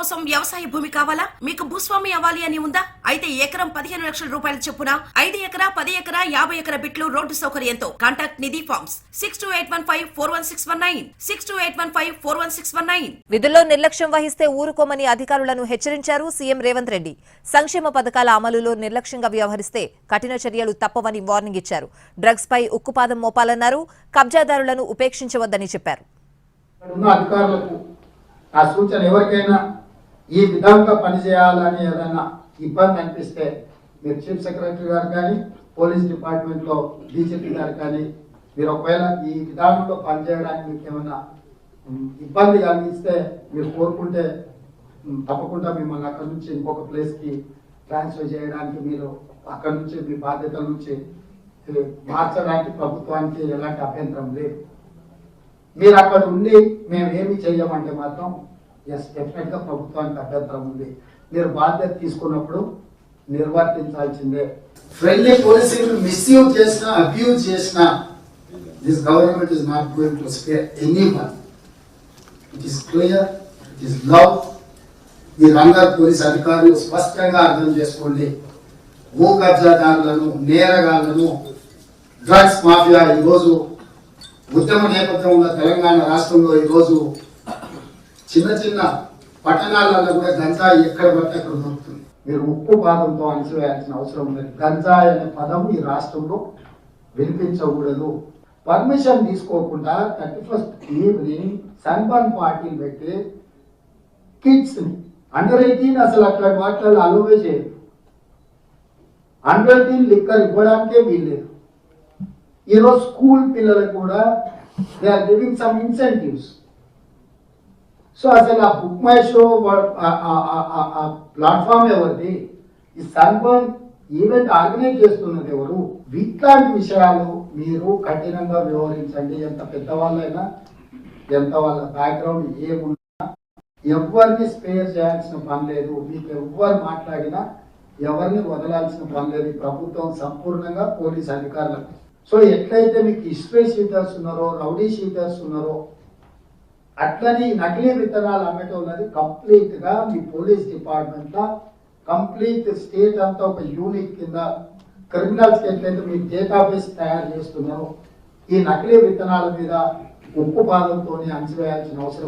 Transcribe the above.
కోసం వ్యవసాయ భూమి కావాలా? మీకు భూస్వామి అవ్వాలి అని ఉందా? అయితే ఎకరం 15 లక్షల రూపాయల చొప్పున 5 ఎకరా 10 ఎకరా 50 ఎకరా బిట్లు రోడ్డు సౌకర్యంతో కాంటాక్ట్ నిధి ఫార్మ్స్ 6281541619 6281541619. విధుల్లో నిర్లక్ష్యం వహిస్తే ఊరుకోమని అధికారులను హెచ్చరించారు సీఎం రేవంత్ రెడ్డి. సంక్షేమ పథకాల అమలులో నిర్లక్ష్యంగా వ్యవహరిస్తే కఠిన చర్యలు తప్పవని వార్నింగ్ ఇచ్చారు. డ్రగ్స్ పై ఉక్కుపాదం మోపాలన్నారు. కబ్జాదారులను ఉపేక్షించవద్దని చెప్పారు. ఆ సూచన ఎవరికైనా ఈ విధంగా పనిచేయాలని ఏదైనా ఇబ్బంది అనిపిస్తే మీరు చీఫ్ సెక్రటరీ గారు కానీ పోలీస్ డిపార్ట్మెంట్లో డీజీపీ గారు కానీ మీరు ఒకవేళ ఈ విధానంలో పనిచేయడానికి మీకు ఏమైనా ఇబ్బంది కలిగిస్తే మీరు కోరుకుంటే తప్పకుండా మిమ్మల్ని అక్కడి నుంచి ఇంకొక ప్లేస్కి ట్రాన్స్ఫర్ చేయడానికి మీరు అక్కడి నుంచి మీ బాధ్యతల నుంచి మార్చడానికి ప్రభుత్వానికి ఎలాంటి అభ్యంతరం లేదు. మీరు అక్కడ ఉండి మేము ఏమి చేయమంటే మాత్రం ఎస్ డెఫినెట్గా ప్రభుత్వానికి అభ్యంతరం ఉంది. మీరు బాధ్యత తీసుకున్నప్పుడు నిర్వర్తించాల్సిందే. ఫ్రెండ్లీ పోలీసింగ్ మిస్యూజ్ చేసినా అబ్యూజ్ చేసినా this government is not going to spare anyone. It is clear, it is love. మీరందరూ పోలీస్ అధికారులు స్పష్టంగా అర్థం చేసుకోండి. భూ కబ్జాదారులను, నేరగాళ్లను, డ్రగ్స్ మాఫియా ఈరోజు ఉద్యమ నేపథ్యం ఉన్న తెలంగాణ రాష్ట్రంలో ఈరోజు చిన్న చిన్న పట్టణాలలో కూడా గంజాయి ఎక్కడ పడితే అక్కడ దొరుకుతుంది. మీరు ఉప్పు పాదంతో అణచివేయాల్సిన అవసరం ఉంది. గంజాయి అనే పదం ఈ రాష్ట్రంలో వినిపించకూడదు. పర్మిషన్ తీసుకోకుండా 31st ఈవినింగ్ సన్బర్న్ పార్టీలు పెట్టి కిడ్స్ అండర్ 18 అసలు అట్లాంటి వాటిలో అలోవే చేయదు. అండర్ 18 లిక్కర్ ఇవ్వడానికే వీల్లేదు. ఈరోజు స్కూల్ పిల్లలకు కూడా they are giving some incentives. So అసలు ఆ బుక్ మై షో ప్లాట్ఫామ్ ఎవరిది? ఈ సన్బర్న్ ఈవెంట్ ఆర్గనైజ్ చేస్తున్నది ఎవరు? ఇట్లాంటి విషయాలు మీరు కఠినంగా వ్యవహరించండి. ఎంత పెద్దవాళ్ళైనా, ఎంత వాళ్ళ బ్యాక్గ్రౌండ్ ఏమున్నా ఎవరిని స్పేర్ చేయాల్సిన పని లేదు. మీకు ఎవరు మాట్లాడినా ఎవరిని వదలాల్సిన పని లేదు. ప్రభుత్వం సంపూర్ణంగా పోలీస్ అధికారులకు. సో ఎట్లయితే మీకు హిస్టరీ షీటర్స్ ఉన్నారో, రౌడీ షీటర్స్ ఉన్నారో, అట్లని నకిలీ విత్తనాలు అమ్మటం ఉన్నది కంప్లీట్ గా మీ పోలీస్ డిపార్ట్మెంట్ లో కంప్లీట్ స్టేట్ అంతా ఒక యూనిట్ కింద క్రిమినల్స్ ఎట్లయితే మీరు డేటాబేస్ తయారు చేస్తున్నారో ఈ నకిలీ విత్తనాల మీద ఉప్పు పాదంతో అణచివేయాల్సిన అవసరం